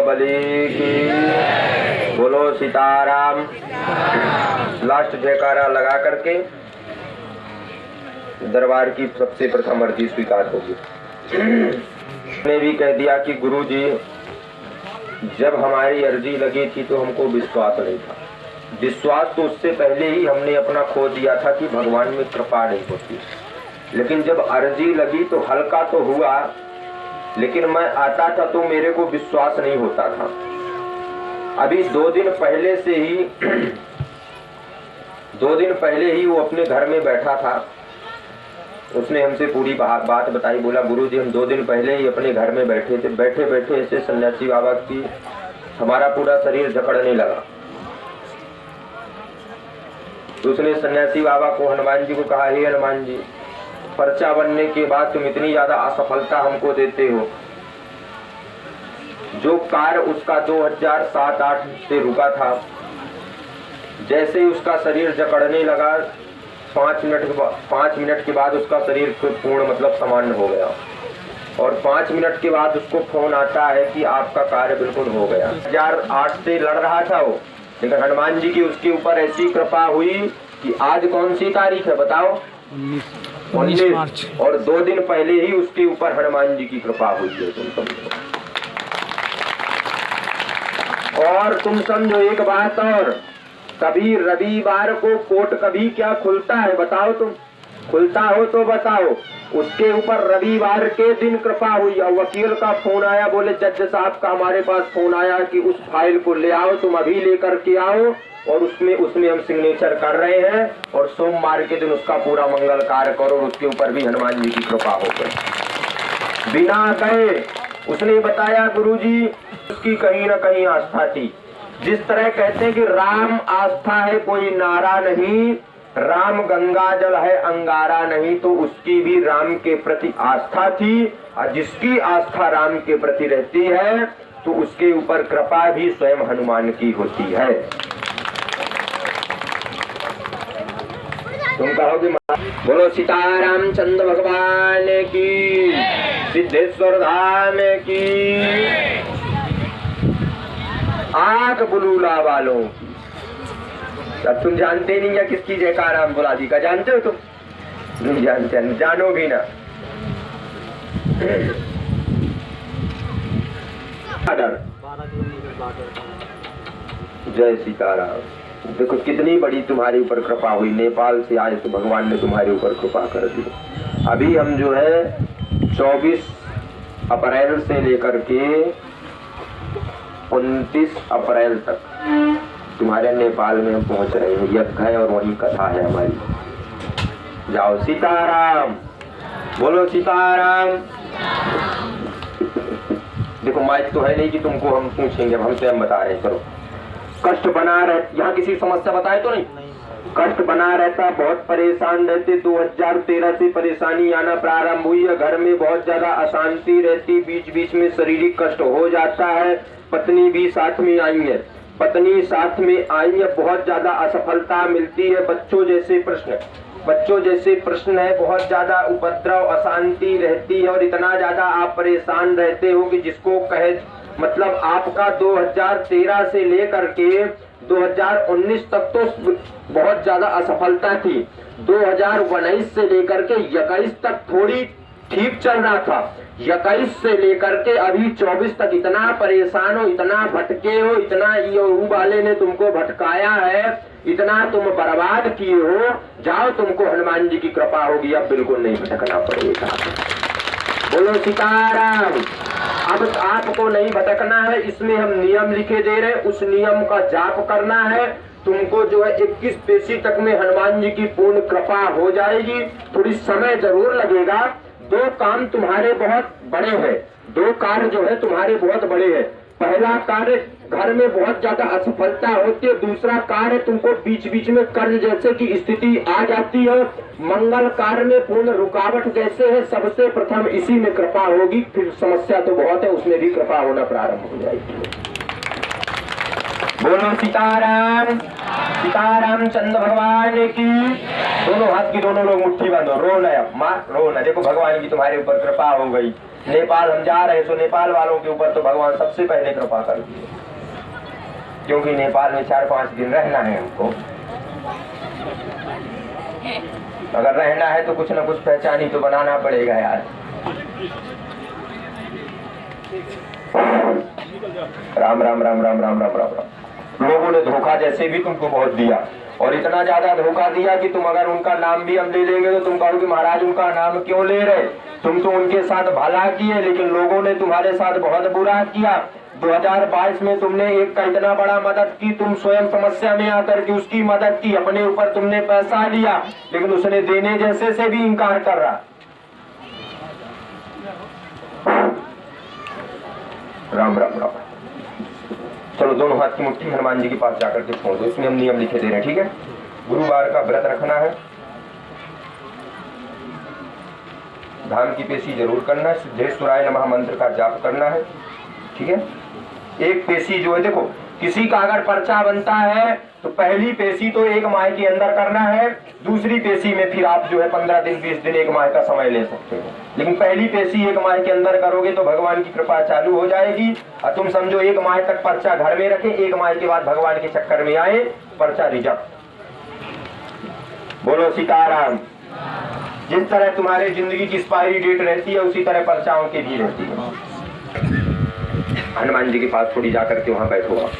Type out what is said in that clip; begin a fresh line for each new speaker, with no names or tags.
बली की। बोलो सीताराम। लास्ट जयकारा लगा करके दरबार की सबसे प्रथम अर्जी स्वीकार होगी। ने भी कह दिया कि गुरु जी, जब हमारी अर्जी लगी थी तो हमको विश्वास नहीं था। विश्वास तो उससे पहले ही हमने अपना खो दिया था कि भगवान में कृपा नहीं होती। लेकिन जब अर्जी लगी तो हल्का तो हुआ, लेकिन मैं आता था तो मेरे को विश्वास नहीं होता था। अभी 2 दिन पहले से ही 2 दिन पहले ही वो अपने घर में बैठा था। उसने हमसे पूरी बात बताई। बोला गुरु जी, हम 2 दिन पहले ही अपने घर में बैठे थे। बैठे बैठे ऐसे सन्यासी बाबा की हमारा पूरा शरीर जकड़ने लगा। तो उसने सन्यासी बाबा को, हनुमान जी को कहा, हे हनुमान जी, पर्चा बनने के बाद तुम इतनी ज्यादा असफलता हमको देते हो। जो कार्य उसका 2007-8 से रुका था, जैसे ही उसका शरीर जकड़ने लगा, 5 मिनट के बाद उसका शरीर पूर्ण मतलब सामान्य हो गया। और 5 मिनट के बाद उसको फोन आता है कि आपका कार्य बिल्कुल हो गया। 2008 से लड़ रहा था वो, लेकिन हनुमान जी की उसके ऊपर ऐसी कृपा हुई कि आज कौन सी तारीख है बताओ? 19 मार्च। और 2 दिन पहले ही उसके ऊपर हनुमान जी की कृपा हुई है। तुम समझो। और तुम समझो एक बात और, कभी रविवार को कोर्ट कभी क्या खुलता है बताओ? तुम खुलता हो तो बताओ। उसके ऊपर रविवार के दिन कृपा हुई। और वकील का फोन आया, बोले जज साहब का हमारे पास फोन आया कि उस फाइल को ले आओ, तुम अभी लेकर के आओ, और उसमें हम सिग्नेचर कर रहे हैं, और सोमवार के दिन उसका पूरा मंगल कार्य करो। और उसके ऊपर भी हनुमान जी की कृपा हो गई बिना कहे। उसने बताया गुरुजी, उसकी कहीं ना कहीं आस्था थी। जिस तरह कहते हैं कि राम आस्था है कोई नारा नहीं, राम गंगा जल है अंगारा नहीं, तो उसकी भी राम के प्रति आस्था थी। और जिसकी आस्था राम के प्रति रहती है तो उसके ऊपर कृपा भी स्वयं हनुमान की होती है। तुम कहोगे बोलो सीताराम चंद्र भगवान की, सिद्धेश्वर धाम की, आंख बुलूला वालों की। अब तुम जानते नहीं या किसकी जयकारा हम बुला दी का जानते हो? तुम नहीं जानते, जानो भी ना। जय सीताराम। देखो कितनी बड़ी तुम्हारे ऊपर कृपा हुई। नेपाल से आए तो भगवान ने तुम्हारे ऊपर कृपा कर दी। अभी हम जो है 24 अप्रैल से लेकर के 29 अप्रैल तक तुम्हारे नेपाल में हम पहुंच रहे हैं। यज्ञ है और वही कथा है हमारी। जाओ सीताराम, बोलो सीताराम। देखो माइक तो है नहीं कि तुमको हम पूछेंगे, अब हमसे हम बता रहे हैं। चलो, कष्ट बना रहे, यहाँ किसी समस्या बताए तो नहीं? कष्ट बना रहता, बहुत परेशान रहते। 2013 से परेशानी आना प्रारंभ हुई है। घर में बहुत ज्यादा अशांति रहती, बीच बीच में शारीरिक कष्ट हो जाता है। पत्नी भी साथ में आई है, पत्नी साथ में आई है, बहुत ज्यादा असफलता मिलती है। बच्चों जैसे प्रश्न है, बहुत ज्यादा उपद्रव अशांति रहती है। और इतना ज्यादा आप परेशान रहते हो कि जिसको कहे मतलब आपका 2013 से लेकर के 2019 तक तो बहुत ज्यादा असफलता थी। 2019 से लेकर के 21 तक थोड़ी ठीक चल रहा था। 21 से लेकर के अभी 24 तक इतना परेशान हो, इतना भटके हो, इतना ये वाले ने तुमको भटकाया है, इतना तुम बर्बाद किए हो। जाओ, तुमको हनुमान जी की कृपा होगी, अब बिल्कुल नहीं भटकना पड़ेगा। बोलो सीताराम। अब आपको नहीं भटकना है, इसमें हम नियम लिखे दे रहे हैं, उस नियम का जाप करना है। तुमको जो है 21 पेशी तक में हनुमान जी की पूर्ण कृपा हो जाएगी। थोड़ी समय जरूर लगेगा। 2 काम तुम्हारे बहुत बड़े हैं, 2 कार्य जो है तुम्हारे बहुत बड़े हैं। पहला कार्य, घर में बहुत ज्यादा असफलता होती है। दूसरा कार्य, तुमको बीच बीच में कर्ज जैसे की स्थिति आ जाती है। मंगल कार्य में पूर्ण रुकावट जैसे है। सबसे प्रथम इसी में कृपा होगी, फिर समस्या तो बहुत है, उसमें भी कृपा होना प्रारंभ हो जाएगी। बोलो सीताराम, सीताराम चंद्र भगवान की। दोनों हाथ की दोनों लोग मुट्ठी बांधो, रो ना, माँ रो ना। देखो भगवान की तुम्हारे ऊपर कृपा हो गई। नेपाल हम जा रहे हैं, तो नेपाल वालों के ऊपर तो भगवान सबसे पहले कृपा कर दिए, क्योंकि नेपाल में 4-5 दिन रहना है हमको। अगर रहना है तो कुछ न कुछ पहचान ही तो बनाना पड़ेगा यार। राम राम राम राम राम राम राम राम। लोगों ने धोखा जैसे भी तुमको बहुत दिया, और इतना ज्यादा धोखा दिया कि तुम अगर उनका नाम भी हम ले लेंगे तो तुम कहोगे महाराज उनका नाम क्यों ले रहे, तुम तो उनके साथ भला किए, लेकिन लोगों ने तुम्हारे साथ बहुत बुरा किया। 2022 में तुमने एक का इतना बड़ा मदद की, तुम स्वयं समस्या में आकर के उसकी मदद की, अपने ऊपर तुमने पैसा लिया, लेकिन उसने देने जैसे से भी इनकार कर रहा। राम राम राम। चलो दोनों हाथ की मुट्ठी हनुमान जी के पास जाकर के छोड़ दो, इसमें हम नियम लिखे दे रहे हैं, ठीक है। गुरुवार का व्रत रखना है, धाम की पेशी जरूर करना है, सिद्धेश्वराय नमः मंत्र का जाप करना है, ठीक है। एक पेशी जो है, देखो किसी का अगर पर्चा बनता है तो पहली पेशी तो 1 माह के अंदर करना है, दूसरी पेशी में फिर आप जो है 15 दिन 20 दिन 1 माह का समय ले सकते हो, लेकिन पहली पेशी 1 माह के अंदर करोगे तो भगवान की कृपा चालू हो जाएगी। और तुम समझो 1 माह तक पर्चा घर में रखे, 1 माह के बाद भगवान के चक्कर में आए, पर्चा रिजल्ट। बोलो सीताराम। जिस तरह तुम्हारे जिंदगी की एक्सपायरी डेट रहती है उसी तरह पर्चाओं की भी रहती है। हनुमान जी के पास थोड़ी जाकर के वहां बैठो आप।